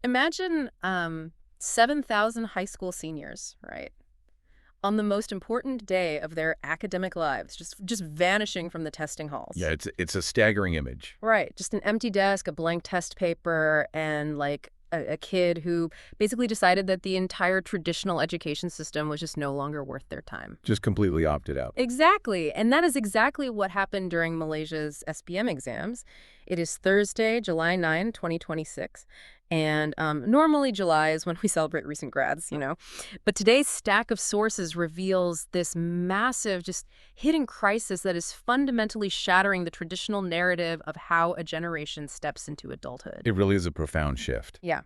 Imagine 7,000 high school seniors, right? On the most important day of their academic lives, just vanishing from the testing halls. Yeah, it's a staggering image. Right. Just an empty desk, a blank test paper, and like a kid who basically decided that the entire traditional education system was just no longer worth their time. Just completely opted out. Exactly. And that is exactly what happened during Malaysia's SPM exams. It is Thursday, July 9, 2026. And normally July is when we celebrate recent grads, you know. But today's stack of sources reveals this massive, just hidden crisis that is fundamentally shattering the traditional narrative of how a generation steps into adulthood. It really is a profound shift. Yeah.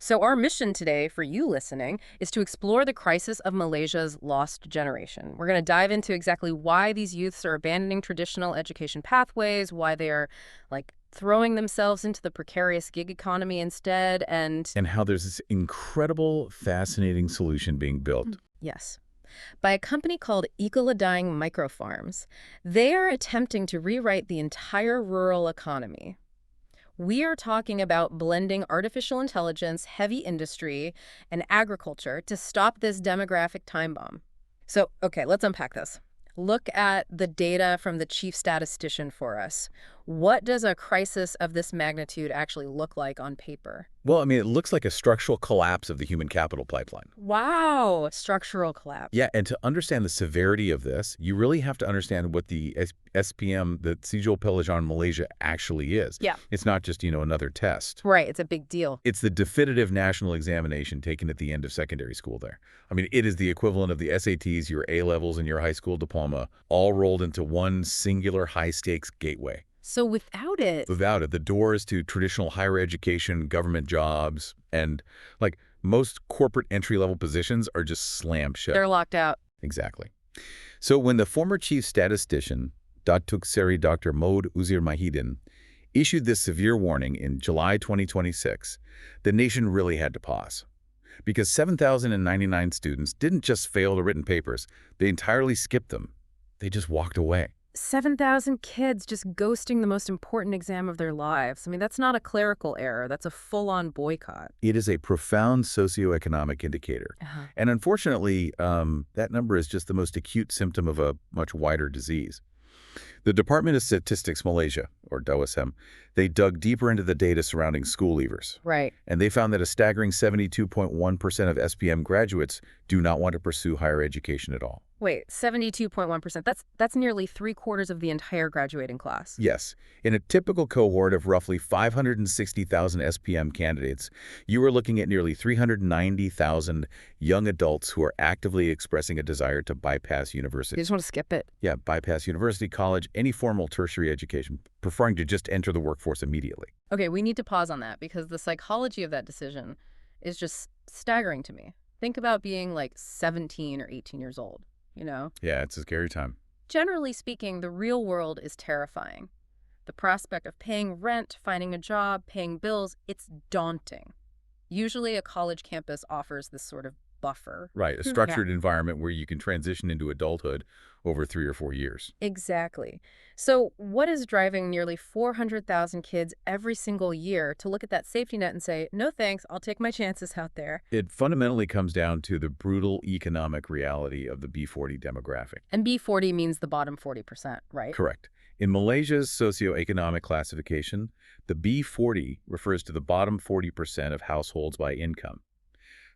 So our mission today for you listening is to explore the crisis of Malaysia's lost generation. We're going to dive into exactly why these youths are abandoning traditional education pathways, why they are like throwing themselves into the precarious gig economy instead, and how there's this incredible, fascinating solution being built. yes, by a company called Ecoladang Microfarms. They are attempting to rewrite the entire rural economy. We are talking about blending artificial intelligence, heavy industry, and agriculture to stop this demographic time bomb. So, okay, let's unpack this. Look at the data from the Chief Statistician for us. What does a crisis of this magnitude actually look like on paper? Well, I mean, it looks like a structural collapse of the human capital pipeline. Wow, structural collapse. Yeah, and to understand the severity of this, you really have to understand what the SPM, the Sijil Pelajaran Malaysia, actually is. Yeah. It's not just, another test. Right, it's a big deal. It's the definitive national examination taken at the end of secondary school there. I mean, it is the equivalent of the SATs, your A-levels, and your high school diploma, all rolled into one singular high-stakes gateway. So without it, the doors to traditional higher education, government jobs, and like most corporate entry-level positions are just slammed shut. they're locked out. Exactly. So when the former Chief Statistician, Datuk Seri Dr. Mohd Uzir Mahidin, issued this severe warning in July 2026, the nation really had to pause. Because 7,099 students didn't just fail the written papers, they entirely skipped them. They just walked away. 7,000 kids just ghosting the most important exam of their lives. I mean, that's not a clerical error. That's a full-on boycott. It is a profound socioeconomic indicator. And unfortunately, that number is just the most acute symptom of a much wider disease. The Department of Statistics Malaysia, or DOSM, they dug deeper into the data surrounding school leavers. Right. And they found that a staggering 72.1% of SPM graduates do not want to pursue higher education at all. Wait, 72.1%. That's nearly 3/4 of the entire graduating class. Yes. In a typical cohort of roughly 560,000 SPM candidates, you are looking at nearly 390,000 young adults who are actively expressing a desire to bypass university. They just want to skip it. Yeah, bypass university, college, any formal tertiary education, preferring to just enter the workforce immediately. Okay, we need to pause on that because the psychology of that decision is just staggering to me. Think about being like 17 or 18 years old, Yeah, it's a scary time. Generally speaking, the real world is terrifying. The prospect of paying rent, finding a job, paying bills, it's daunting. Usually a college campus offers this sort of buffer. Right, a structured environment where you can transition into adulthood over 3 or 4 years. Exactly. So what is driving nearly 400,000 kids every single year to look at that safety net and say, no thanks, I'll take my chances out there? It fundamentally comes down to the brutal economic reality of the B40 demographic. And B40 means the bottom 40%, right? Correct. In Malaysia's socioeconomic classification, the B40 refers to the bottom 40% of households by income.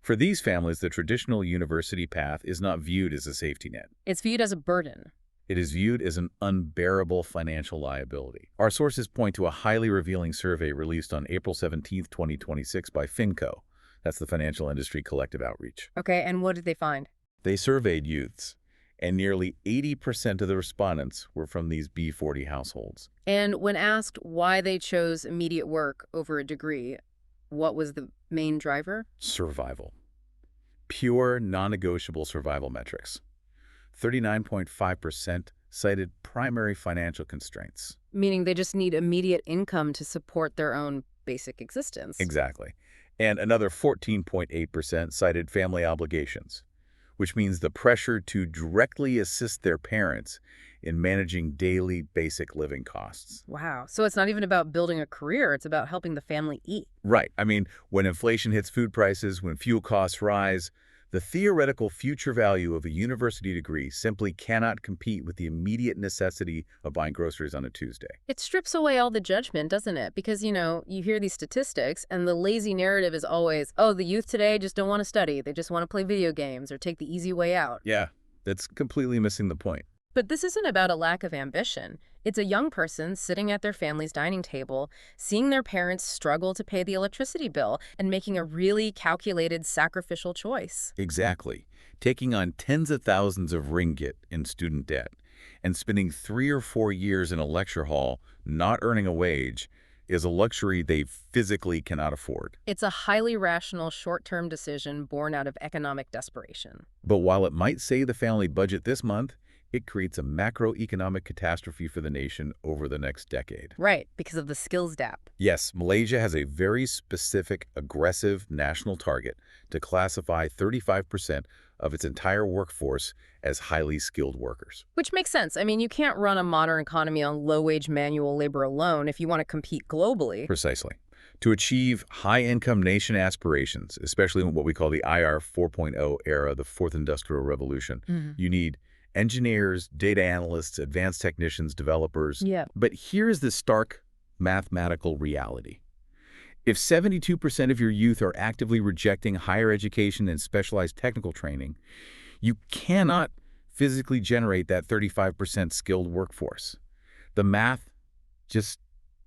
For these families, the traditional university path is not viewed as a safety net. It's viewed as a burden. It is viewed as an unbearable financial liability. Our sources point to a highly revealing survey released on April 17, 2026 by FinCo. That's the Financial Industry Collective Outreach. Okay, and what did they find? They surveyed youths, and nearly 80% of the respondents were from these B40 households. And when asked why they chose immediate work over a degree, what was the main driver? Survival. Pure, non-negotiable survival metrics. 39.5% cited primary financial constraints. Meaning they just need immediate income to support their own basic existence. Exactly. And another 14.8% cited family obligations, which means the pressure to directly assist their parents in managing daily basic living costs. Wow. So it's not even about building a career. It's about helping the family eat. Right. I mean, when inflation hits food prices, when fuel costs rise, the theoretical future value of a university degree simply cannot compete with the immediate necessity of buying groceries on a Tuesday. It strips away all the judgment, doesn't it? Because, you hear these statistics and the lazy narrative is always, oh, the youth today just don't want to study. They just want to play video games or take the easy way out. Yeah, that's completely missing the point. But this isn't about a lack of ambition. It's a young person sitting at their family's dining table, seeing their parents struggle to pay the electricity bill and making a really calculated, sacrificial choice. Exactly. Taking on tens of thousands of ringgit in student debt and spending 3 or 4 years in a lecture hall not earning a wage is a luxury they physically cannot afford. It's a highly rational, short-term decision born out of economic desperation. But while it might save the family budget this month, it creates a macroeconomic catastrophe for the nation over the next decade. Right, because of the skills gap. Yes, Malaysia has a very specific, aggressive national target to classify 35% of its entire workforce as highly skilled workers. Which makes sense. I mean, you can't run a modern economy on low-wage manual labor alone if you want to compete globally. Precisely. To achieve high-income nation aspirations, especially in what we call the IR 4.0 era, the Fourth Industrial Revolution, you need engineers, data analysts, advanced technicians, developers. Yeah. But here's the stark mathematical reality. If 72% of your youth are actively rejecting higher education and specialized technical training, you cannot physically generate that 35% skilled workforce. The math just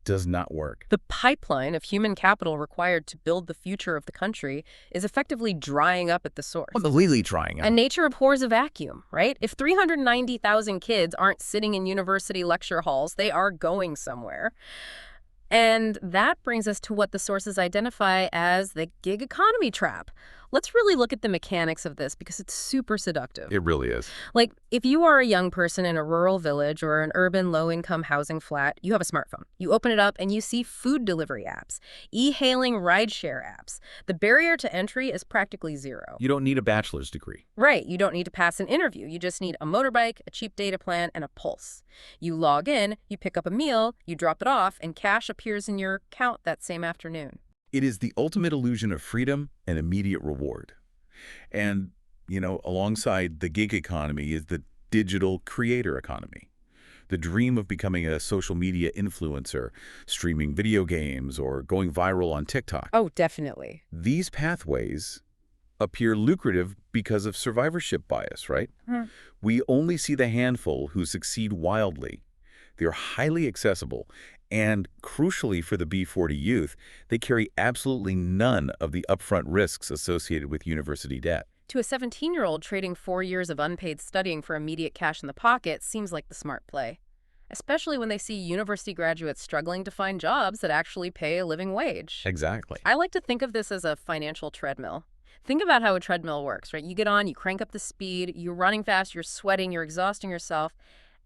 does not work. The pipeline of human capital required to build the future of the country is effectively drying up at the source. Completely drying up. And nature abhors a vacuum, right? If 390,000 kids aren't sitting in university lecture halls, they are going somewhere. And that brings us to what the sources identify as the gig economy trap. Let's really look at the mechanics of this because it's super seductive. It really is. Like, if you are a young person in a rural village or an urban low-income housing flat, you have a smartphone. You open it up and you see food delivery apps, e-hailing rideshare apps. The barrier to entry is practically zero. You don't need a bachelor's degree. Right. You don't need to pass an interview. You just need a motorbike, a cheap data plan, and a pulse. You log in, you pick up a meal, you drop it off, and cash appears in your account that same afternoon. It is the ultimate illusion of freedom and immediate reward. And, alongside the gig economy is the digital creator economy. The dream of becoming a social media influencer, streaming video games, or going viral on TikTok. Oh, definitely. These pathways appear lucrative because of survivorship bias, right? We only see the handful who succeed wildly. They're highly accessible, and crucially for the B40 youth, they carry absolutely none of the upfront risks associated with university debt. To a 17-year-old, trading 4 years of unpaid studying for immediate cash in the pocket seems like the smart play, especially when they see university graduates struggling to find jobs that actually pay a living wage. Exactly. I like to think of this as a financial treadmill. Think about how a treadmill works, right? You get on, you crank up the speed, you're running fast, you're sweating, you're exhausting yourself.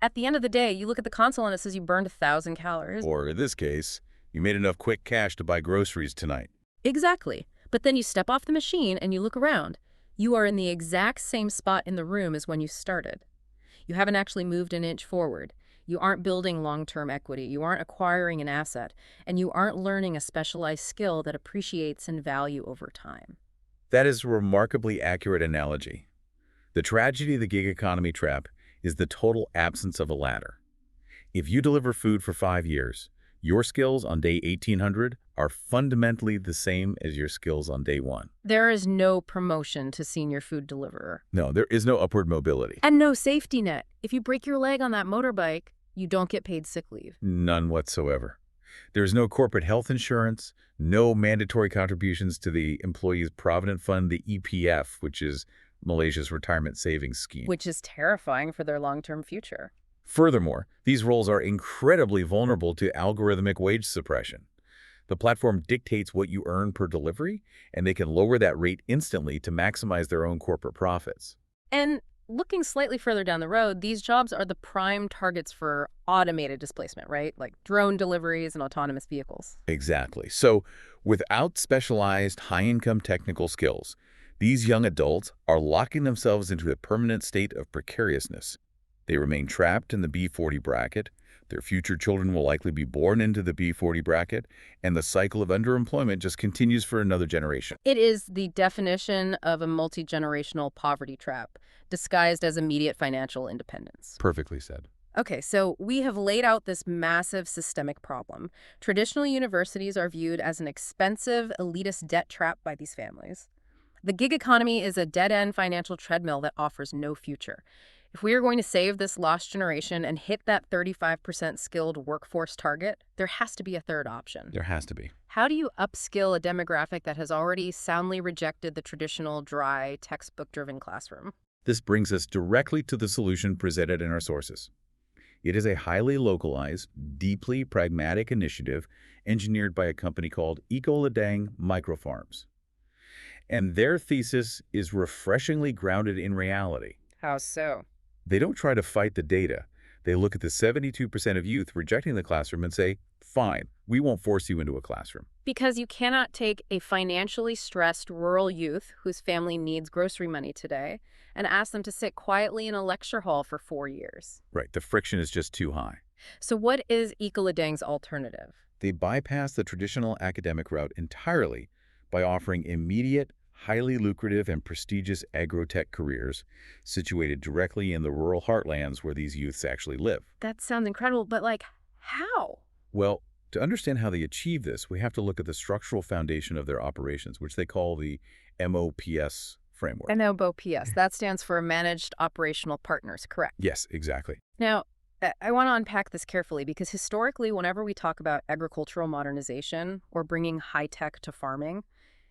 At the end of the day, you look at the console and it says you burned 1,000 calories. Or in this case, you made enough quick cash to buy groceries tonight. Exactly. But then you step off the machine and you look around. You are in the exact same spot in the room as when you started. You haven't actually moved an inch forward. You aren't building long-term equity. You aren't acquiring an asset. And you aren't learning a specialized skill that appreciates in value over time. That is a remarkably accurate analogy. The tragedy of the gig economy trap is the total absence of a ladder. If you deliver food for 5 years, your skills on day 1800 are fundamentally the same as your skills on day 1. There is no promotion to senior food deliverer. No, there is no upward mobility. And no safety net. If you break your leg on that motorbike, you don't get paid sick leave. None whatsoever. There's no corporate health insurance, no mandatory contributions to the Employees Provident Fund, the EPF, which is Malaysia's retirement savings scheme. Which is terrifying for their long-term future. Furthermore, these roles are incredibly vulnerable to algorithmic wage suppression. The platform dictates what you earn per delivery, and they can lower that rate instantly to maximize their own corporate profits. And looking slightly further down the road, these jobs are the prime targets for automated displacement, right? Like drone deliveries and autonomous vehicles. Exactly. So without specialized high-income technical skills, these young adults are locking themselves into a permanent state of precariousness. They remain trapped in the B40 bracket. Their future children will likely be born into the B40 bracket, and the cycle of underemployment just continues for another generation. It is the definition of a multi-generational poverty trap, disguised as immediate financial independence. Perfectly said. Okay, so we have laid out this massive systemic problem. Traditional universities are viewed as an expensive, elitist debt trap by these families. The gig economy is a dead-end financial treadmill that offers no future. If we are going to save this lost generation and hit that 35% skilled workforce target, there has to be a third option. There has to be. How do you upskill a demographic that has already soundly rejected the traditional, dry, textbook-driven classroom? This brings us directly to the solution presented in our sources. It is a highly localized, deeply pragmatic initiative engineered by a company called Ecoladang Microfarms. And their thesis is refreshingly grounded in reality. How so? They don't try to fight the data. They look at the 72% of youth rejecting the classroom and say, fine, we won't force you into a classroom. Because you cannot take a financially stressed rural youth whose family needs grocery money today and ask them to sit quietly in a lecture hall for 4 years. Right, the friction is just too high. So what is Ecoladang's alternative? They bypass the traditional academic route entirely by offering immediate, highly lucrative and prestigious agrotech careers situated directly in the rural heartlands where these youths actually live. That sounds incredible, but how? Well, to understand how they achieve this, we have to look at the structural foundation of their operations, which they call the MOPS framework. MOPS, that stands for Managed Operational Partners, correct? Yes, exactly. Now, I want to unpack this carefully because historically, whenever we talk about agricultural modernization or bringing high-tech to farming,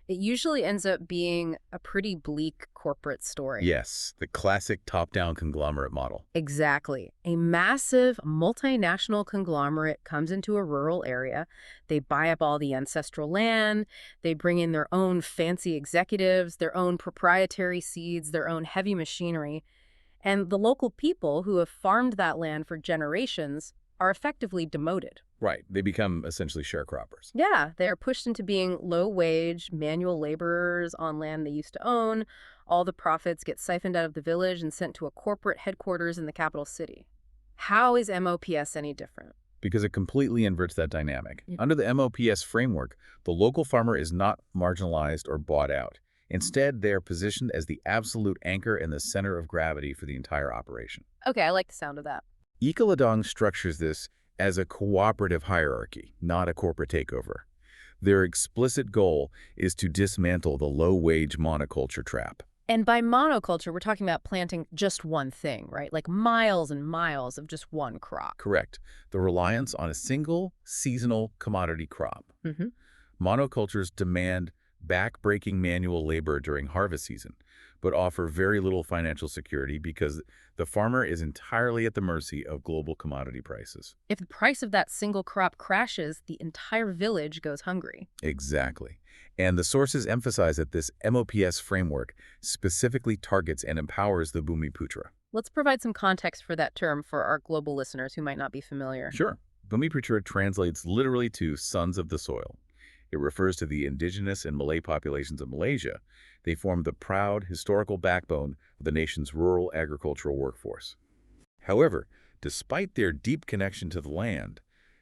it usually ends up being a pretty bleak corporate story. Yes, the classic top-down conglomerate model. Exactly. A massive multinational conglomerate comes into a rural area. They buy up all the ancestral land. They bring in their own fancy executives, their own proprietary seeds, their own heavy machinery. And the local people who have farmed that land for generations are effectively demoted. Right. They become essentially sharecroppers. Yeah, they are pushed into being low-wage, manual laborers on land they used to own. All the profits get siphoned out of the village and sent to a corporate headquarters in the capital city. How is MOPS any different? Because it completely inverts that dynamic. Under the MOPS framework, the local farmer is not marginalized or bought out. Instead, they are positioned as the absolute anchor and the center of gravity for the entire operation. Okay, I like the sound of that. Ecoladang structures this as a cooperative hierarchy, not a corporate takeover. Their explicit goal is to dismantle the low-wage monoculture trap. And by monoculture, we're talking about planting just one thing, right? Like miles and miles of just one crop. Correct. The reliance on a single seasonal commodity crop. Monocultures demand back-breaking manual labor during harvest season, but offer very little financial security because the farmer is entirely at the mercy of global commodity prices. If the price of that single crop crashes, the entire village goes hungry. Exactly. And the sources emphasize that this MOPS framework specifically targets and empowers the Bumiputra. Let's provide some context for that term for our global listeners who might not be familiar. Sure. Bumiputra translates literally to sons of the soil. It refers to the indigenous and Malay populations of Malaysia. They form the proud, historical backbone of the nation's rural agricultural workforce. However, despite their deep connection to the land,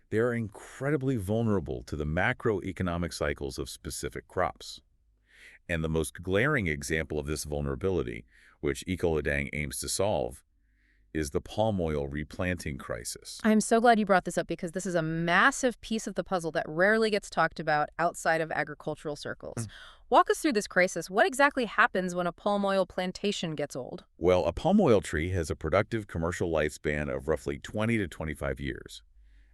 they are incredibly vulnerable to the macroeconomic cycles of specific crops. And the most glaring example of this vulnerability, which Ecoladang aims to solve, is the palm oil replanting crisis. I'm so glad you brought this up because this is a massive piece of the puzzle that rarely gets talked about outside of agricultural circles. Walk us through this crisis. What exactly happens when a palm oil plantation gets old? Well, a palm oil tree has a productive commercial lifespan of roughly 20 to 25 years.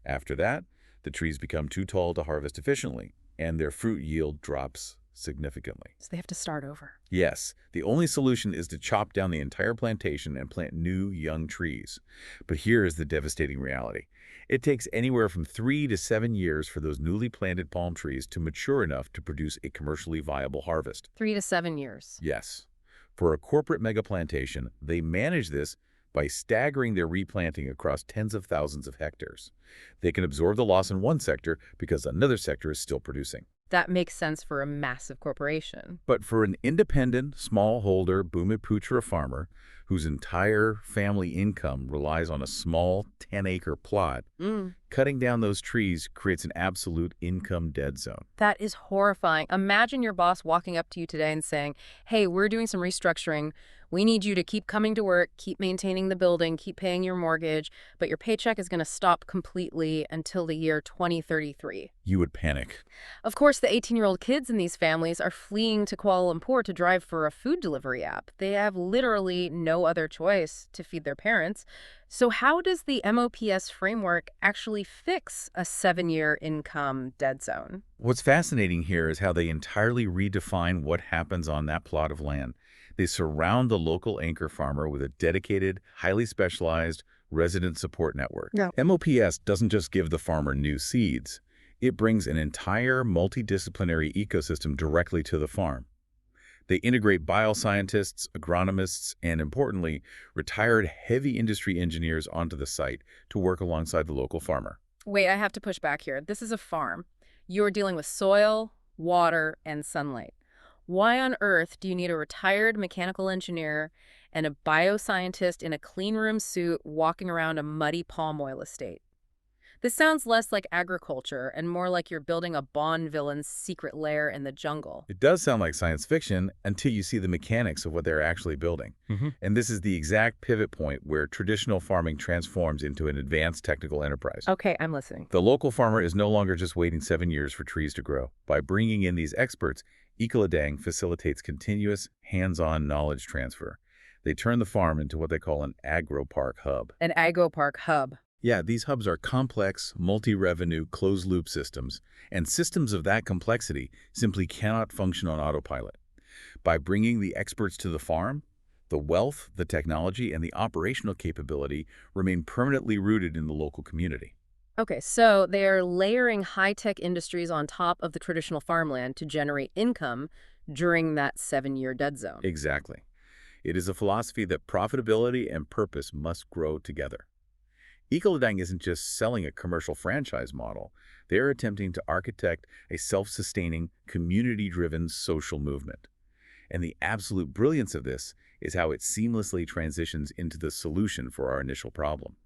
After that, the trees become too tall to harvest efficiently, and their fruit yield drops significantly. So they have to start over. Yes, the only solution is to chop down the entire plantation and plant new, young trees. But here is the devastating reality. It takes anywhere from 3 to 7 years for those newly planted palm trees to mature enough to produce a commercially viable harvest. 3 to 7 years. Yes. For a corporate mega plantation, they manage this by staggering their replanting across tens of thousands of hectares. They can absorb the loss in one sector because another sector is still producing. That makes sense for a massive corporation. But for an independent, smallholder Bumiputra farmer, whose entire family income relies on a small 10-acre plot. Mm. Cutting down those trees creates an absolute income dead zone. That is horrifying. Imagine your boss walking up to you today and saying, hey, we're doing some restructuring. We need you to keep coming to work, keep maintaining the building, keep paying your mortgage, but your paycheck is going to stop completely until the year 2033. You would panic. Of course, the 18-year-old kids in these families are fleeing to Kuala Lumpur to drive for a food delivery app. They have literally no other choice to feed their parents. So how does the MOPS framework actually fix a 7-year income dead zone? What's fascinating here is how they entirely redefine what happens on that plot of land. They surround the local anchor farmer with a dedicated, highly specialized resident support network. Yeah. MOPS doesn't just give the farmer new seeds. It brings an entire multidisciplinary ecosystem directly to the farm. They integrate bioscientists, agronomists, and importantly, retired heavy industry engineers onto the site to work alongside the local farmer. Wait, I have to push back here. This is a farm. You're dealing with soil, water, and sunlight. Why on earth do you need a retired mechanical engineer and a bioscientist in a clean room suit walking around a muddy palm oil estate? This sounds less like agriculture and more like you're building a Bond villain's secret lair in the jungle. It does sound like science fiction until you see the mechanics of what they're actually building. And this is the exact pivot point where traditional farming transforms into an advanced technical enterprise. Okay, I'm listening. The local farmer is no longer just waiting 7 years for trees to grow. By bringing in these experts, Ecoladang facilitates continuous, hands-on knowledge transfer. They turn the farm into what they call an agro-park hub. An agro-park hub. Yeah, these hubs are complex, multi-revenue, closed-loop systems, and systems of that complexity simply cannot function on autopilot. By bringing the experts to the farm, the wealth, the technology, and the operational capability remain permanently rooted in the local community. Okay, so they are layering high-tech industries on top of the traditional farmland to generate income during that 7-year dead zone. Exactly. It is a philosophy that profitability and purpose must grow together. Ecoladang isn't just selling a commercial franchise model. They're attempting to architect a self-sustaining, community-driven social movement. And the absolute brilliance of this is how it seamlessly transitions into the solution for our initial problem,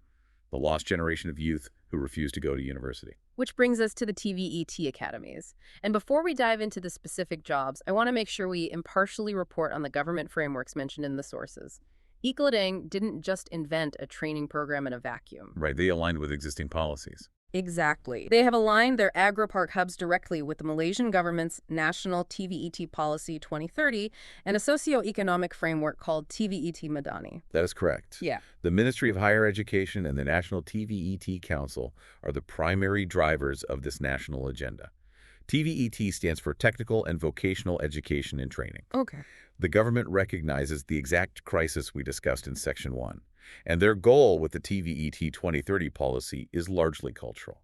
the lost generation of youth who refuse to go to university. Which brings us to the TVET academies. And before we dive into the specific jobs, I want to make sure we impartially report on the government frameworks mentioned in the sources. Ecoladang didn't just invent a training program in a vacuum. Right, they aligned with existing policies. Exactly. They have aligned their agro-park hubs directly with the Malaysian government's National TVET Policy 2030 and a socio-economic framework called TVET Madani. That is correct. Yeah. The Ministry of Higher Education and the National TVET Council are the primary drivers of this national agenda. TVET stands for Technical and Vocational Education and Training. Okay. The government recognizes the exact crisis we discussed in Section 1, and their goal with the TVET 2030 policy is largely cultural.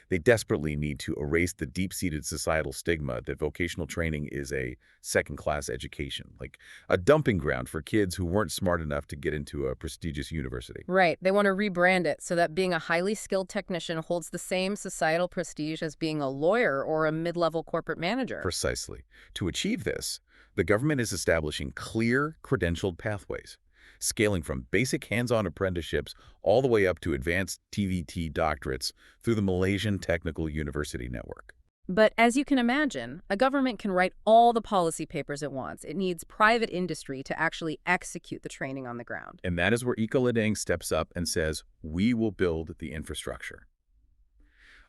They desperately need to erase the deep-seated societal stigma that vocational training is a second-class education, like a dumping ground for kids who weren't smart enough to get into a prestigious university. Right. They want to rebrand it so that being a highly skilled technician holds the same societal prestige as being a lawyer or a mid-level corporate manager. Precisely. To achieve this, the government is establishing clear, credentialed pathways, scaling from basic hands-on apprenticeships all the way up to advanced TVET doctorates through the Malaysian Technical University Network. But as you can imagine, a government can write all the policy papers it wants. It needs private industry to actually execute the training on the ground. And that is where Ecoladang steps up and says, we will build the infrastructure.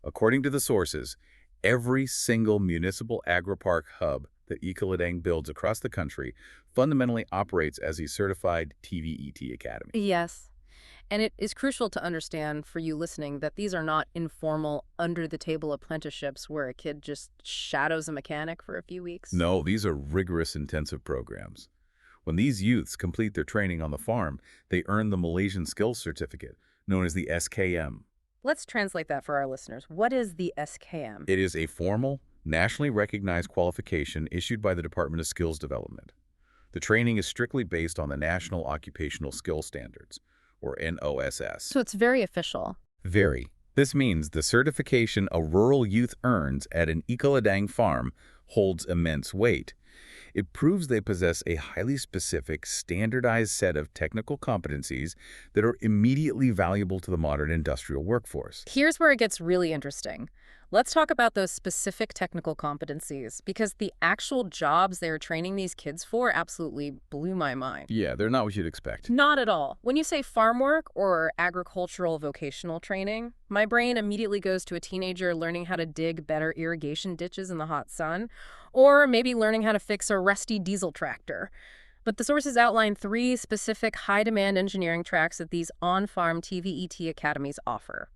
According to the sources, every single municipal agri-park hub that Ecoladang builds across the country fundamentally operates as a certified TVET academy. Yes. And it is crucial to understand for you listening that these are not informal, under-the-table apprenticeships where a kid just shadows a mechanic for a few weeks. No, these are rigorous, intensive programs. When these youths complete their training on the farm, they earn the Malaysian Skills Certificate, known as the SKM. Let's translate that for our listeners. What is the SKM? It is a formal, nationally recognized qualification issued by the Department of Skills Development. The training is strictly based on the National Occupational Skill Standards, or NOSS. So it's very official. Very. This means the certification a rural youth earns at an Ecoladang farm holds immense weight. It proves they possess a highly specific, standardized set of technical competencies that are immediately valuable to the modern industrial workforce. Here's where it gets really interesting. Let's talk about those specific technical competencies, because the actual jobs they're training these kids for absolutely blew my mind. Yeah, they're not what you'd expect. Not at all. When you say farm work or agricultural vocational training, my brain immediately goes to a teenager learning how to dig better irrigation ditches in the hot sun, or maybe learning how to fix a rusty diesel tractor. But the sources outline 3 specific high-demand engineering tracks that these on-farm TVET academies offer.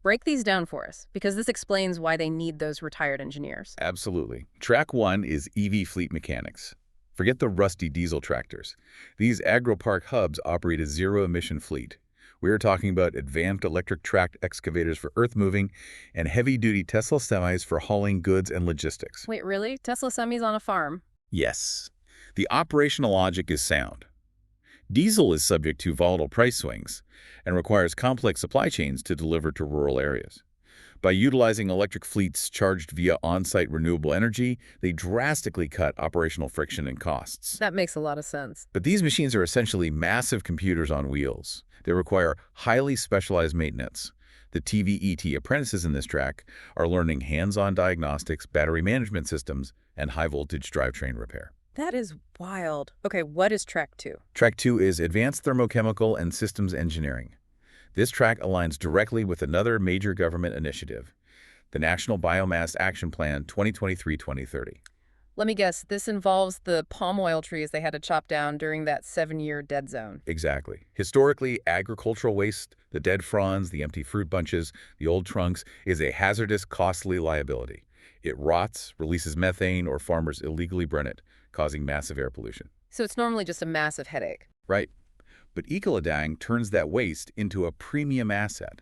Break these down for us, because this explains why they need those retired engineers. Absolutely. Track 1 is EV fleet mechanics. Forget the rusty diesel tractors. These agro-park hubs operate a zero-emission fleet. We are talking about advanced electric tracked excavators for earth moving and heavy-duty Tesla semis for hauling goods and logistics. Wait, really? Tesla semis on a farm? Yes. The operational logic is sound. Diesel is subject to volatile price swings and requires complex supply chains to deliver to rural areas. By utilizing electric fleets charged via on-site renewable energy, they drastically cut operational friction and costs. That makes a lot of sense. But these machines are essentially massive computers on wheels. They require highly specialized maintenance. The TVET apprentices in this track are learning hands-on diagnostics, battery management systems, and high-voltage drivetrain repair. That is wild. Okay, what is track 2? Track 2 is Advanced Thermochemical and Systems Engineering. This track aligns directly with another major government initiative, the National Biomass Action Plan 2023-2030. Let me guess, this involves the palm oil trees they had to chop down during that 7-year dead zone. Exactly. Historically, agricultural waste, the dead fronds, the empty fruit bunches, the old trunks, is a hazardous, costly liability. It rots, releases methane, or farmers illegally burn it, causing massive air pollution. So it's normally just a massive headache. Right. But Ecoladang turns that waste into a premium asset.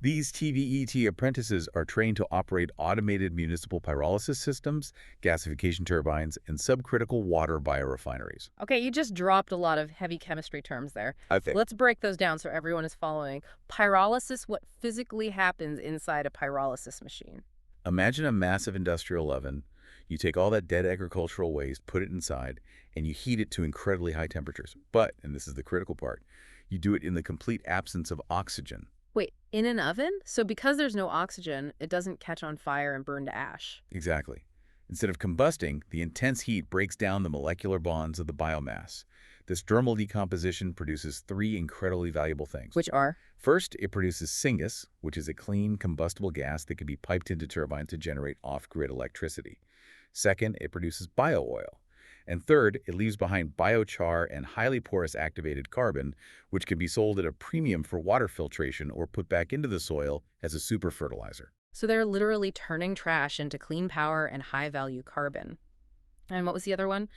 These TVET apprentices are trained to operate automated municipal pyrolysis systems, gasification turbines, and subcritical water biorefineries. Okay, you just dropped a lot of heavy chemistry terms there. I think. Let's break those down so everyone is following. Pyrolysis, what physically happens inside a pyrolysis machine? Imagine a massive industrial oven. You take all that dead agricultural waste, put it inside, and you heat it to incredibly high temperatures. But, and this is the critical part, you do it in the complete absence of oxygen. Wait, in an oven? So because there's no oxygen, it doesn't catch on fire and burn to ash. Exactly. Instead of combusting, the intense heat breaks down the molecular bonds of the biomass. This dermal decomposition produces 3 incredibly valuable things. Which are? First, it produces syngas, which is a clean, combustible gas that can be piped into turbines to generate off-grid electricity. Second, it produces bio-oil. And third, it leaves behind biochar and highly porous activated carbon, which can be sold at a premium for water filtration or put back into the soil as a super fertilizer. So they're literally turning trash into clean power and high-value carbon. And what was the other one?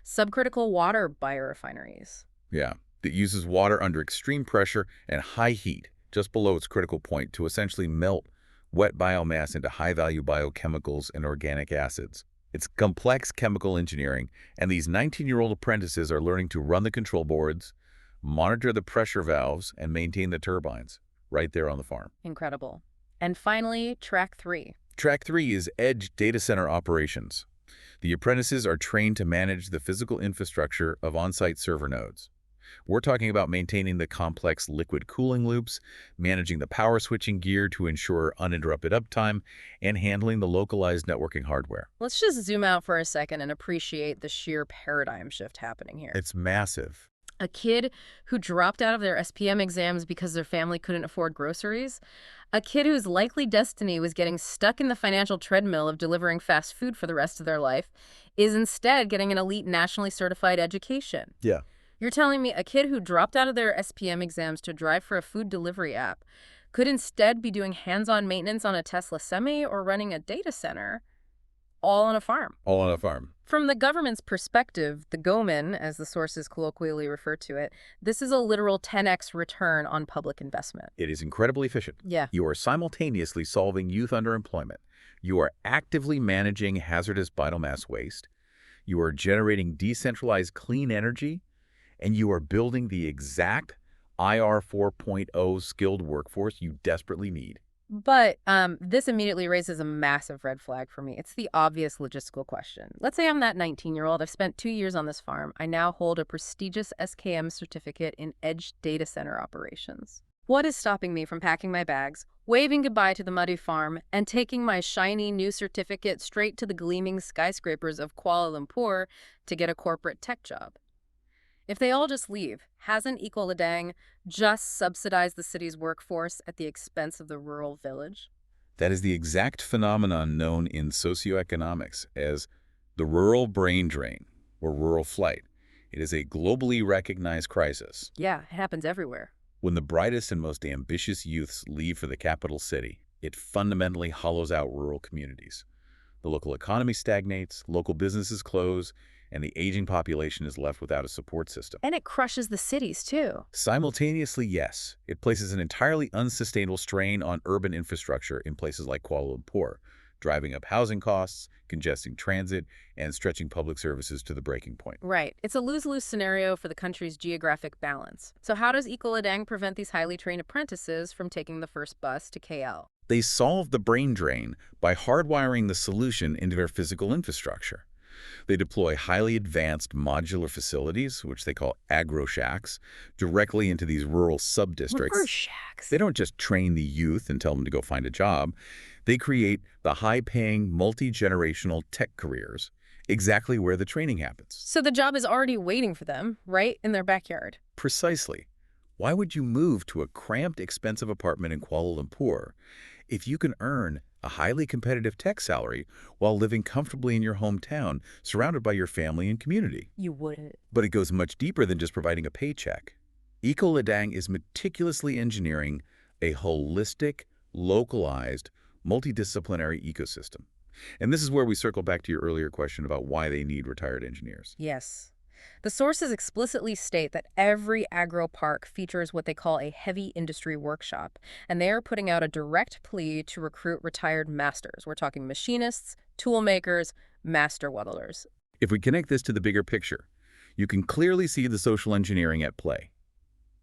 Subcritical water biorefineries. Yeah, that uses water under extreme pressure and high heat, just below its critical point, to essentially melt wet biomass into high-value biochemicals and organic acids. It's complex chemical engineering, and these 19-year-old apprentices are learning to run the control boards, monitor the pressure valves, and maintain the turbines right there on the farm. Incredible. And finally, track 3. Track 3 is Edge Data Center Operations. The apprentices are trained to manage the physical infrastructure of on-site server nodes. We're talking about maintaining the complex liquid cooling loops, managing the power switching gear to ensure uninterrupted uptime, and handling the localized networking hardware. Let's just zoom out for a second and appreciate the sheer paradigm shift happening here. It's massive. A kid who dropped out of their SPM exams because their family couldn't afford groceries. A kid whose likely destiny was getting stuck in the financial treadmill of delivering fast food for the rest of their life is instead getting an elite nationally certified education. Yeah. You're telling me a kid who dropped out of their SPM exams to drive for a food delivery app could instead be doing hands-on maintenance on a Tesla semi or running a data center, all on a farm? All on a farm. From the government's perspective, the GOMIN, as the sources colloquially refer to it, this is a literal 10x return on public investment. It is incredibly efficient. Yeah. You are simultaneously solving youth underemployment. You are actively managing hazardous biomass waste. You are generating decentralized clean energy. And you are building the exact IR 4.0 skilled workforce you desperately need. But this immediately raises a massive red flag for me. It's the obvious logistical question. Let's say I'm that 19-year-old. I've spent 2 years on this farm. I now hold a prestigious SKM certificate in edge data center operations. What is stopping me from packing my bags, waving goodbye to the muddy farm, and taking my shiny new certificate straight to the gleaming skyscrapers of Kuala Lumpur to get a corporate tech job? If they all just leave, hasn't Ecoladang just subsidized the city's workforce at the expense of the rural village? That is the exact phenomenon known in socioeconomics as the rural brain drain or rural flight. It is a globally recognized crisis. Yeah, it happens everywhere. When the brightest and most ambitious youths leave for the capital city, it fundamentally hollows out rural communities. The local economy stagnates, local businesses close, and the aging population is left without a support system. And it crushes the cities, too. Simultaneously, yes, it places an entirely unsustainable strain on urban infrastructure in places like Kuala Lumpur, driving up housing costs, congesting transit, and stretching public services to the breaking point. Right. It's a lose-lose scenario for the country's geographic balance. So how does Ecoladang prevent these highly trained apprentices from taking the first bus to KL? They solve the brain drain by hardwiring the solution into their physical infrastructure. They deploy highly advanced modular facilities, which they call agro-shacks, directly into these rural sub-districts. Reverse shacks. They don't just train the youth and tell them to go find a job. They create the high-paying, multi-generational tech careers exactly where the training happens. So the job is already waiting for them, right in their backyard. Precisely. Why would you move to a cramped, expensive apartment in Kuala Lumpur if you can earn a highly competitive tech salary while living comfortably in your hometown, surrounded by your family and community? You wouldn't. But it goes much deeper than just providing a paycheck. Ecoladang is meticulously engineering a holistic, localized, multidisciplinary ecosystem. And this is where we circle back to your earlier question about why they need retired engineers. Yes. The sources explicitly state that every agro park features what they call a heavy industry workshop, and they are putting out a direct plea to recruit retired masters. We're talking machinists, tool makers, master welders. If we connect this to the bigger picture, you can clearly see the social engineering at play.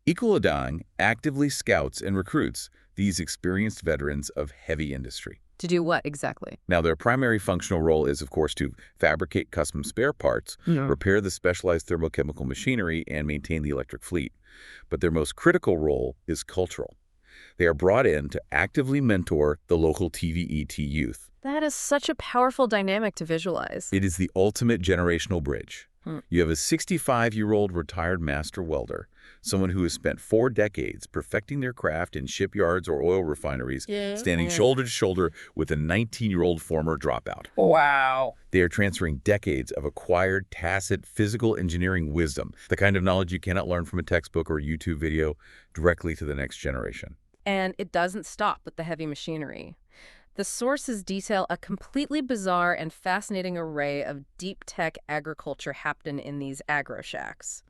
Ecoladang actively scouts and recruits these experienced veterans of heavy industry. To do what exactly? Now, their primary functional role is, of course, to fabricate custom spare parts, repair the specialized thermochemical machinery, and maintain the electric fleet. But their most critical role is cultural. They are brought in to actively mentor the local TVET youth. That is such a powerful dynamic to visualize. It is the ultimate generational bridge. You have a 65-year-old retired master welder, someone who has spent 4 decades perfecting their craft in shipyards or oil refineries, standing shoulder to shoulder with a 19-year-old former dropout. Wow. They are transferring decades of acquired, tacit, physical engineering wisdom, the kind of knowledge you cannot learn from a textbook or a YouTube video, directly to the next generation. And it doesn't stop with the heavy machinery. The sources detail a completely bizarre and fascinating array of deep tech agriculture happening in these agro shacks.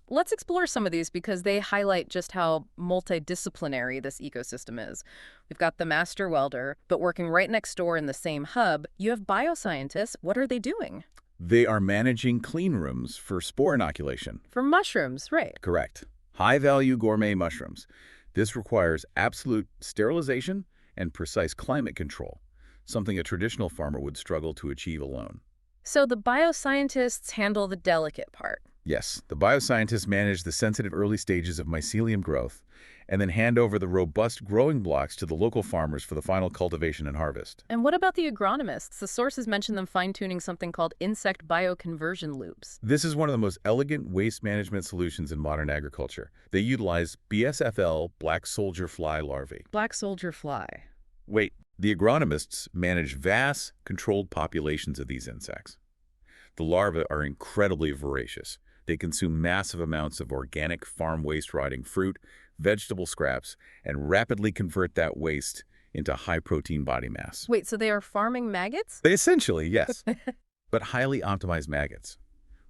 Let's explore some of these because they highlight just how multidisciplinary this ecosystem is. We've got the master welder, but working right next door in the same hub, you have bioscientists. What are they doing? They are managing clean rooms for spore inoculation. For mushrooms, right? Correct. High-value gourmet mushrooms. This requires absolute sterilization and precise climate control, something a traditional farmer would struggle to achieve alone. So the bioscientists handle the delicate part. Yes, the bioscientists manage the sensitive early stages of mycelium growth and then hand over the robust growing blocks to the local farmers for the final cultivation and harvest. And what about the agronomists? The sources mention them fine-tuning something called insect bioconversion loops. This is one of the most elegant waste management solutions in modern agriculture. They utilize BSFL, black soldier fly larvae. Black soldier fly. Wait, the agronomists manage vast, controlled populations of these insects. The larvae are incredibly voracious. They consume massive amounts of organic farm waste rotting fruit, vegetable scraps, and rapidly convert that waste into high-protein body mass. Wait, so they are farming maggots? Essentially, yes, but highly optimized maggots.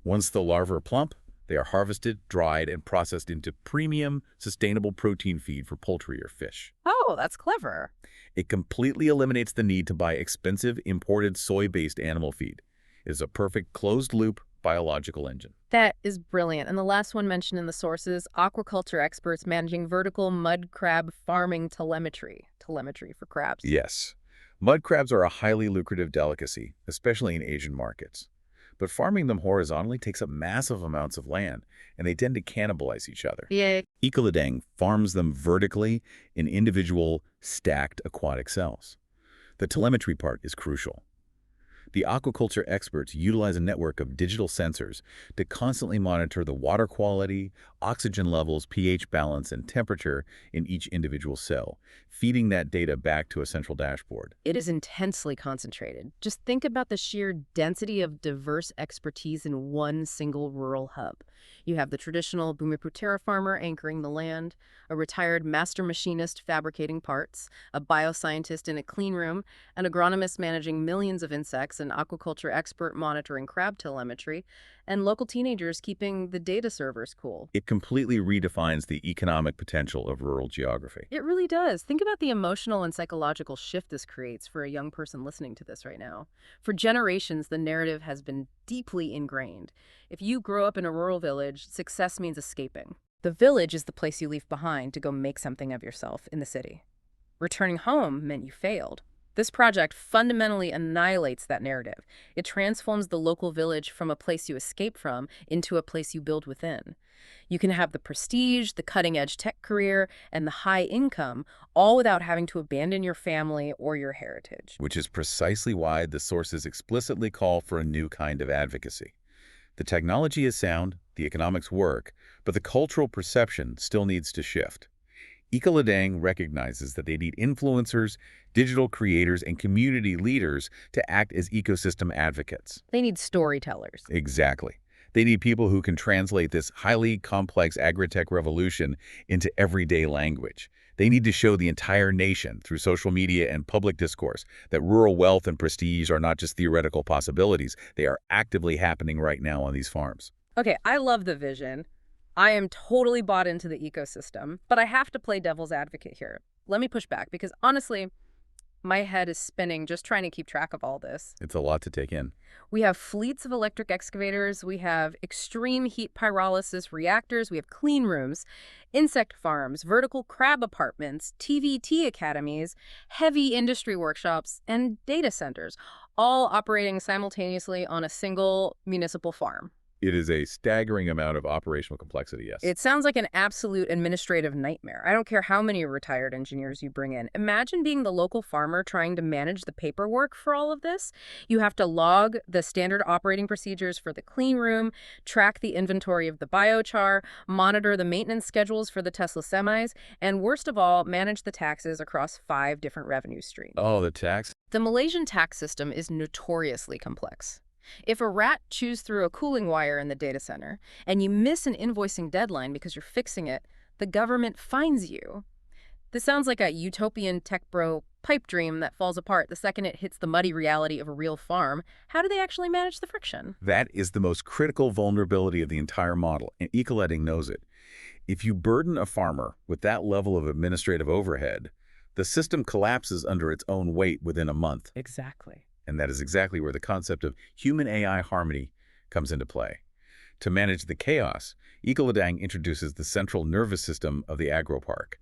Once the larvae are plump, they are harvested, dried, and processed into premium, sustainable protein feed for poultry or fish. Oh, that's clever. It completely eliminates the need to buy expensive, imported soy-based animal feed. It is a perfect closed-loop, biological engine. That is brilliant. And the last one mentioned in the sources, aquaculture experts managing vertical mud crab farming telemetry. Telemetry for crabs. Yes. Mud crabs are a highly lucrative delicacy, especially in Asian markets. But farming them horizontally takes up massive amounts of land, and they tend to cannibalize each other. Yeah. Ecoladang farms them vertically in individual, stacked aquatic cells. The telemetry part is crucial. The aquaculture experts utilize a network of digital sensors to constantly monitor the water quality, oxygen levels, pH balance, and temperature in each individual cell, feeding that data back to a central dashboard. It is intensely concentrated. Just think about the sheer density of diverse expertise in one single rural hub. You have the traditional Bumiputera farmer anchoring the land, a retired master machinist fabricating parts, a bioscientist in a clean room, an agronomist managing millions of insects, an aquaculture expert monitoring crab telemetry, and local teenagers keeping the data servers cool. It completely redefines the economic potential of rural geography. It really does. Think about the emotional and psychological shift this creates for a young person listening to this right now. For generations, the narrative has been deeply ingrained. If you grow up in a rural village, success means escaping. The village is the place you leave behind to go make something of yourself in the city. Returning home meant you failed. This project fundamentally annihilates that narrative. It transforms the local village from a place you escape from into a place you build within. You can have the prestige, the cutting-edge tech career, and the high income, all without having to abandon your family or your heritage. Which is precisely why the sources explicitly call for a new kind of advocacy. The technology is sound, the economics work, but the cultural perception still needs to shift. Ecoladang recognizes that they need influencers, digital creators, and community leaders to act as ecosystem advocates. They need storytellers. Exactly. They need people who can translate this highly complex agri-tech revolution into everyday language. They need to show the entire nation through social media and public discourse that rural wealth and prestige are not just theoretical possibilities. They are actively happening right now on these farms. Okay, I love the vision. I am totally bought into the ecosystem, but I have to play devil's advocate here. Let me push back because honestly, my head is spinning just trying to keep track of all this. It's a lot to take in. We have fleets of electric excavators, we have extreme heat pyrolysis reactors, we have clean rooms, insect farms, vertical crab apartments, TVT academies, heavy industry workshops, and data centers, all operating simultaneously on a single municipal farm. It is a staggering amount of operational complexity, yes. It sounds like an absolute administrative nightmare. I don't care how many retired engineers you bring in. Imagine being the local farmer trying to manage the paperwork for all of this. You have to log the standard operating procedures for the clean room, track the inventory of the biochar, monitor the maintenance schedules for the Tesla semis, and worst of all, manage the taxes across 5 different revenue streams. Oh, the tax? The Malaysian tax system is notoriously complex. If a rat chews through a cooling wire in the data center and you miss an invoicing deadline because you're fixing it, the government fines you. This sounds like a utopian tech bro pipe dream that falls apart the second it hits the muddy reality of a real farm. How do they actually manage the friction? That is the most critical vulnerability of the entire model, and Ecoladang knows it. If you burden a farmer with that level of administrative overhead, the system collapses under its own weight within a month. Exactly. And that is exactly where the concept of human-AI harmony comes into play. To manage the chaos, Ecoladang introduces the central nervous system of the agropark.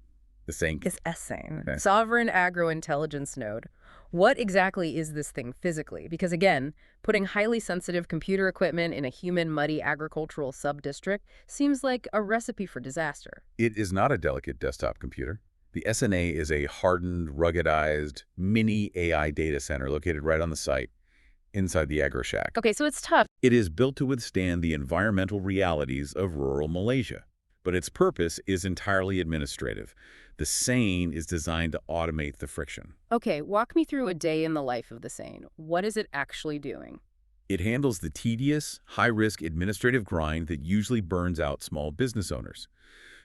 The SANC. It's SANE. Okay. Sovereign Agro-Intelligence Node. What exactly is this thing physically? Because again, putting highly sensitive computer equipment in a human muddy agricultural sub-district seems like a recipe for disaster. It is not a delicate desktop computer. The SNA is a hardened, ruggedized, mini AI data center located right on the site, inside the AgroShack. Okay, so it's tough. It is built to withstand the environmental realities of rural Malaysia, but its purpose is entirely administrative. The SANE is designed to automate the friction. Okay, walk me through a day in the life of the SANE. What is it actually doing? It handles the tedious, high-risk administrative grind that usually burns out small business owners.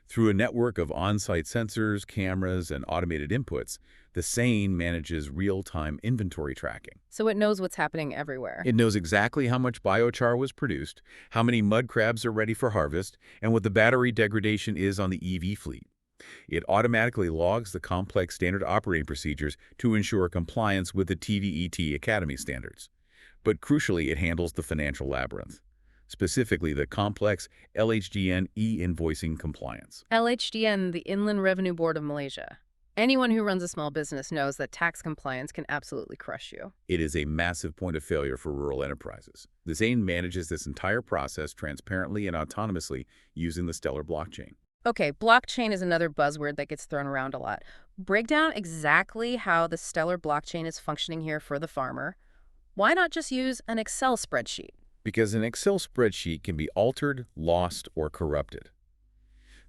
Through a network of on-site sensors, cameras, and automated inputs, the SANE manages real-time inventory tracking. So it knows what's happening everywhere. It knows exactly how much biochar was produced, how many mud crabs are ready for harvest, and what the battery degradation is on the EV fleet. It automatically logs the complex standard operating procedures to ensure compliance with the TVET Academy standards. But crucially, it handles the financial labyrinth. specifically the complex LHDN e-invoicing compliance. LHDN, the Inland Revenue Board of Malaysia. Anyone who runs a small business knows that tax compliance can absolutely crush you. It is a massive point of failure for rural enterprises. The ZANE manages this entire process transparently and autonomously using the Stellar blockchain. Okay, blockchain is another buzzword that gets thrown around a lot. Break down exactly how the Stellar blockchain is functioning here for the farmer. Why not just use an Excel spreadsheet? Because an Excel spreadsheet can be altered, lost, or corrupted.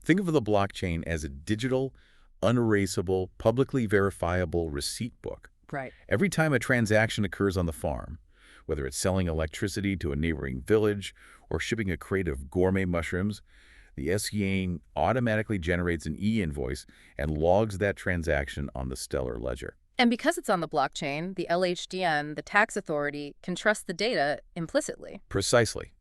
Think of the blockchain as a digital, unerasable, publicly verifiable receipt book. Right. Every time a transaction occurs on the farm, whether it's selling electricity to a neighboring village or shipping a crate of gourmet mushrooms, the SEAN automatically generates an e-invoice and logs that transaction on the Stellar ledger. And because it's on the blockchain, the LHDN, the tax authority, can trust the data implicitly. Precisely.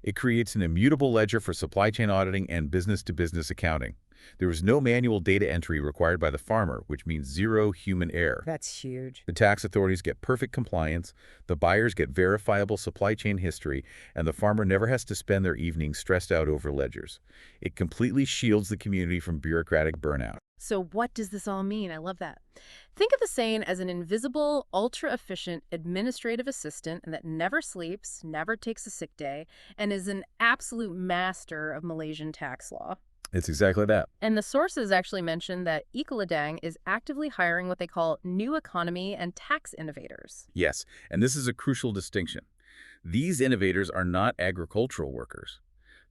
It creates an immutable ledger for supply chain auditing and business-to-business accounting. There is no manual data entry required by the farmer, which means zero human error. That's huge. The tax authorities get perfect compliance, the buyers get verifiable supply chain history, and the farmer never has to spend their evenings stressed out over ledgers. It completely shields the community from bureaucratic burnout. So what does this all mean? I love that. Think of the SANE as an invisible, ultra-efficient administrative assistant that never sleeps, never takes a sick day, and is an absolute master of Malaysian tax law. It's exactly that. And the sources actually mention that Ecoladang is actively hiring what they call new economy and tax innovators. Yes, and this is a crucial distinction. These innovators are not agricultural workers.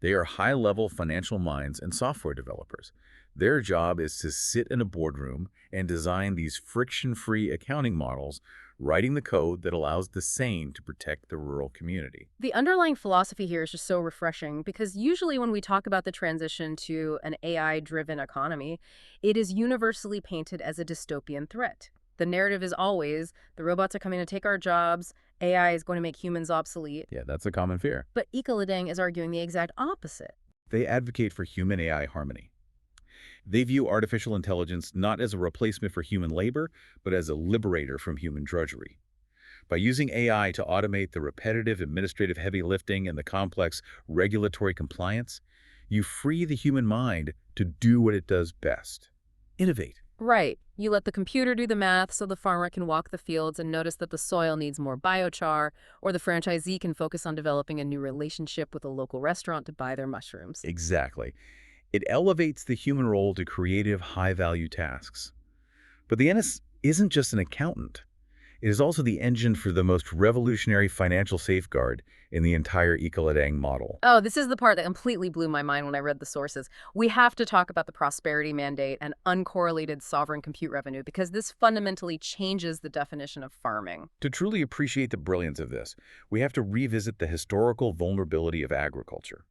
They are high-level financial minds and software developers. Their job is to sit in a boardroom and design these friction-free accounting models, writing the code that allows the SANE to protect the rural community. The underlying philosophy here is just so refreshing because usually when we talk about the transition to an AI-driven economy, it is universally painted as a dystopian threat. The narrative is always, the robots are coming to take our jobs, AI is going to make humans obsolete. Yeah, that's a common fear. But Ecoladang is arguing the exact opposite. They advocate for human-AI harmony. They view artificial intelligence not as a replacement for human labor, but as a liberator from human drudgery. By using AI to automate the repetitive administrative heavy lifting and the complex regulatory compliance, you free the human mind to do what it does best. Innovate. Right. You let the computer do the math so the farmer can walk the fields and notice that the soil needs more biochar, or the franchisee can focus on developing a new relationship with a local restaurant to buy their mushrooms. Exactly. It elevates the human role to creative, high-value tasks. But the ENS isn't just an accountant. It is also the engine for the most revolutionary financial safeguard in the entire Ecoladang model. Oh, this is the part that completely blew my mind when I read the sources. We have to talk about the prosperity mandate and uncorrelated sovereign compute revenue because this fundamentally changes the definition of farming. To truly appreciate the brilliance of this, we have to revisit the historical vulnerability of agriculture.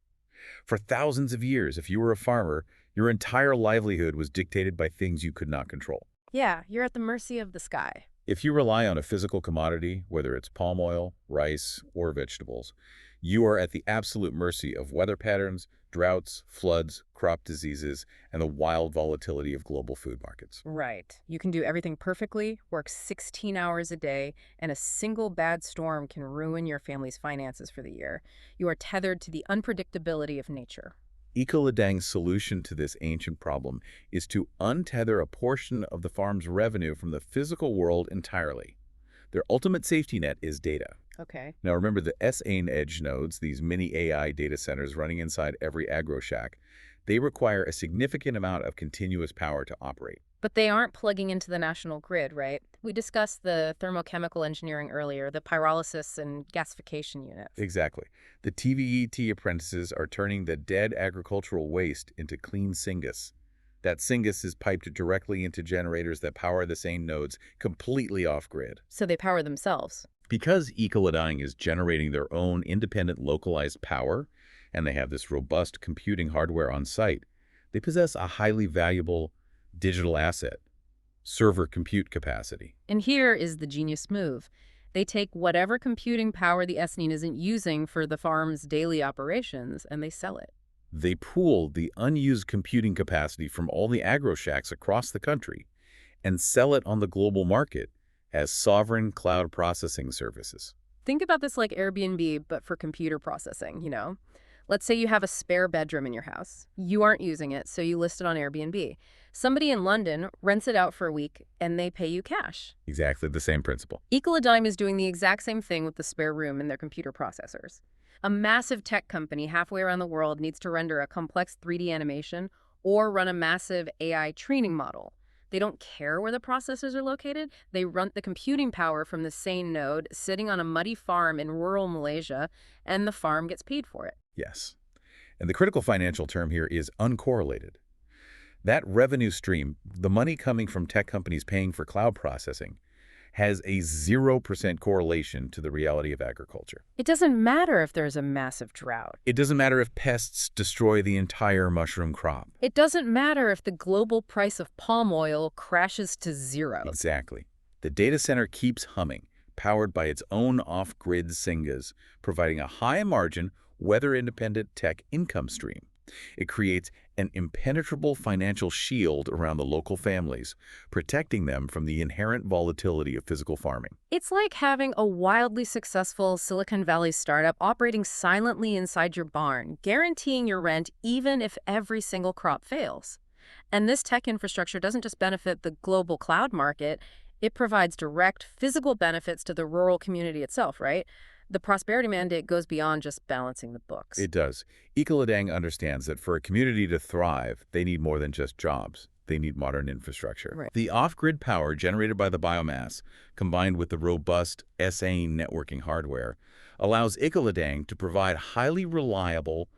For thousands of years, if you were a farmer, your entire livelihood was dictated by things you could not control. Yeah, you're at the mercy of the sky. If you rely on a physical commodity, whether it's palm oil, rice, or vegetables, you are at the absolute mercy of weather patterns, droughts, floods, crop diseases, and the wild volatility of global food markets. Right. You can do everything perfectly, work 16 hours a day, and a single bad storm can ruin your family's finances for the year. You are tethered to the unpredictability of nature. Ecoladang's solution to this ancient problem is to untether a portion of the farm's revenue from the physical world entirely. Their ultimate safety net is data. Okay. Now remember the SAN edge nodes, these mini AI data centers running inside every agro shack, they require a significant amount of continuous power to operate. But they aren't plugging into the national grid, right? We discussed the thermochemical engineering earlier, the pyrolysis and gasification units. Exactly. The TVET apprentices are turning the dead agricultural waste into clean syngas. That syngas is piped directly into generators that power the SAN nodes completely off-grid. So they power themselves. Because Ecoladang is generating their own independent localized power, and they have this robust computing hardware on site, they possess a highly valuable digital asset, server compute capacity. And here is the genius move. They take whatever computing power the SNIN isn't using for the farm's daily operations, and they sell it. They pool the unused computing capacity from all the agro shacks across the country and sell it on the global market as sovereign cloud processing services. Think about this like Airbnb, but for computer processing. Let's say you have a spare bedroom in your house. You aren't using it, so you list it on Airbnb. Somebody in London rents it out for a week, and they pay you cash. Exactly the same principle. Ecoladang is doing the exact same thing with the spare room in their computer processors. A massive tech company halfway around the world needs to render a complex 3D animation or run a massive AI training model. They don't care where the processors are located. They run the computing power from the same node sitting on a muddy farm in rural Malaysia, and the farm gets paid for it. Yes. And the critical financial term here is uncorrelated. That revenue stream, the money coming from tech companies paying for cloud processing, has a 0% correlation to the reality of agriculture. It doesn't matter if there's a massive drought. It doesn't matter if pests destroy the entire mushroom crop. It doesn't matter if the global price of palm oil crashes to zero. Exactly. The data center keeps humming, powered by its own off-grid Singas, providing a high-margin, weather-independent tech income stream. It creates an impenetrable financial shield around the local families, protecting them from the inherent volatility of physical farming. It's like having a wildly successful Silicon Valley startup operating silently inside your barn, guaranteeing your rent even if every single crop fails. And this tech infrastructure doesn't just benefit the global cloud market, it provides direct physical benefits to the rural community itself, right? The prosperity mandate goes beyond just balancing the books. It does. Ecoladang understands that for a community to thrive, they need more than just jobs. They need modern infrastructure. Right. The off-grid power generated by the biomass, combined with the robust SA networking hardware, allows Ecoladang to provide highly reliable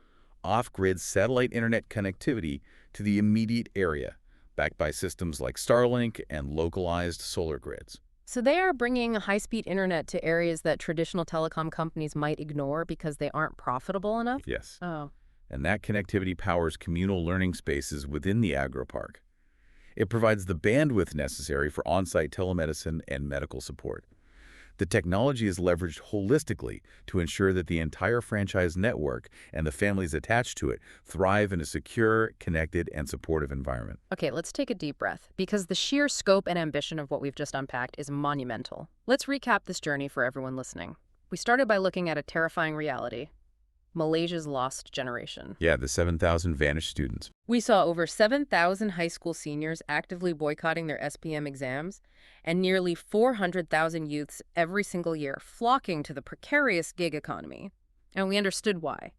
off-grid satellite internet connectivity to the immediate area, backed by systems like Starlink and localized solar grids. So they are bringing high-speed internet to areas that traditional telecom companies might ignore because they aren't profitable enough? Yes. Oh. And that connectivity powers communal learning spaces within the agropark. It provides the bandwidth necessary for on-site telemedicine and medical support. The technology is leveraged holistically to ensure that the entire franchise network and the families attached to it thrive in a secure, connected, and supportive environment. Okay, let's take a deep breath, because the sheer scope and ambition of what we've just unpacked is monumental. Let's recap this journey for everyone listening. We started by looking at a terrifying reality: Malaysia's lost generation. Yeah, the 7,000 vanished students. We saw over 7,000 high school seniors actively boycotting their SPM exams, and nearly 400,000 youths every single year flocking to the precarious gig economy. And we understood why.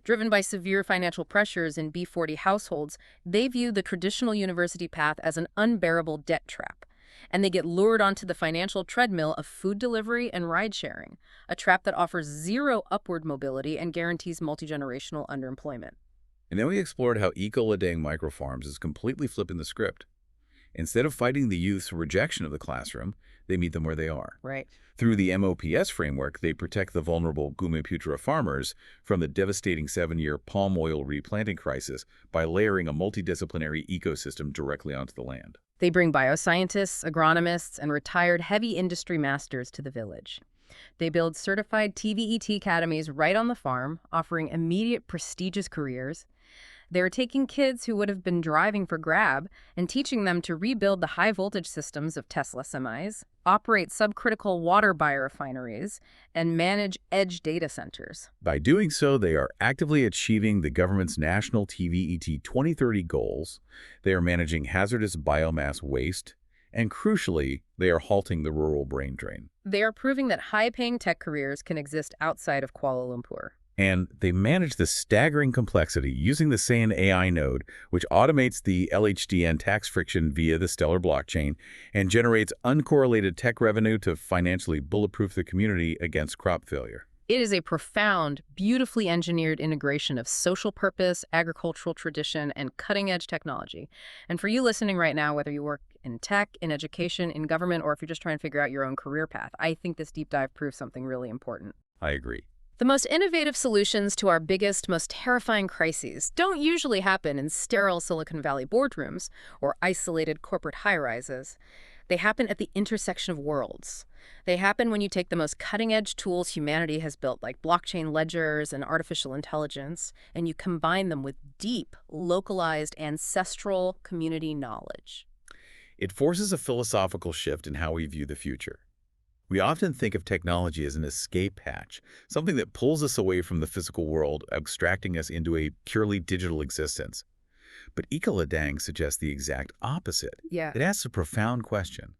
Driven by severe financial pressures in B40 households, they view the traditional university path as an unbearable debt trap. And they get lured onto the financial treadmill of food delivery and ride-sharing, a trap that offers zero upward mobility and guarantees multi-generational underemployment. And then we explored how Ecoladang microfarms is completely flipping the script. Instead of fighting the youth's rejection of the classroom, they meet them where they are. Right. Through the MOPS framework, they protect the vulnerable Gumeputra farmers from the devastating 7-year palm oil replanting crisis by layering a multidisciplinary ecosystem directly onto the land. They bring bioscientists, agronomists, and retired heavy industry masters to the village. They build certified TVET academies right on the farm, offering immediate prestigious careers. They're taking kids who would have been driving for Grab and teaching them to rebuild the high-voltage systems of Tesla semis, operate subcritical water biorefineries, and manage edge data centers. By doing so, they are actively achieving the government's national TVET 2030 goals, they are managing hazardous biomass waste, and crucially, they are halting the rural brain drain. They are proving that high-paying tech careers can exist outside of Kuala Lumpur. And they manage the staggering complexity using the SAN AI node, which automates the LHDN tax friction via the Stellar blockchain and generates uncorrelated tech revenue to financially bulletproof the community against crop failure. It is a profound, beautifully engineered integration of social purpose, agricultural tradition, and cutting-edge technology. And for you listening right now, whether you work in tech, in education, in government, or if you're just trying to figure out your own career path, I think this deep dive proves something really important. I agree. The most innovative solutions to our biggest, most terrifying crises don't usually happen in sterile Silicon Valley boardrooms or isolated corporate high-rises. They happen at the intersection of worlds. They happen when you take the most cutting-edge tools humanity has built, like blockchain ledgers and artificial intelligence, and you combine them with deep, localized, ancestral community knowledge. It forces a philosophical shift in how we view the future. We often think of technology as an escape hatch, something that pulls us away from the physical world, abstracting us into a purely digital existence. But Ecoladang suggests the exact opposite. Yeah. It asks a profound question.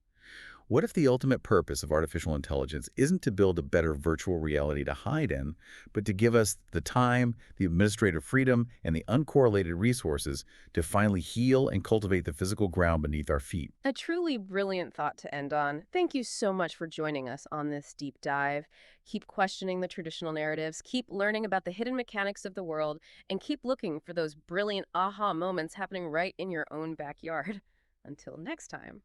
What if the ultimate purpose of artificial intelligence isn't to build a better virtual reality to hide in, but to give us the time, the administrative freedom, and the uncorrelated resources to finally heal and cultivate the physical ground beneath our feet? A truly brilliant thought to end on. Thank you so much for joining us on this deep dive. Keep questioning the traditional narratives, keep learning about the hidden mechanics of the world, and keep looking for those brilliant aha moments happening right in your own backyard. Until next time.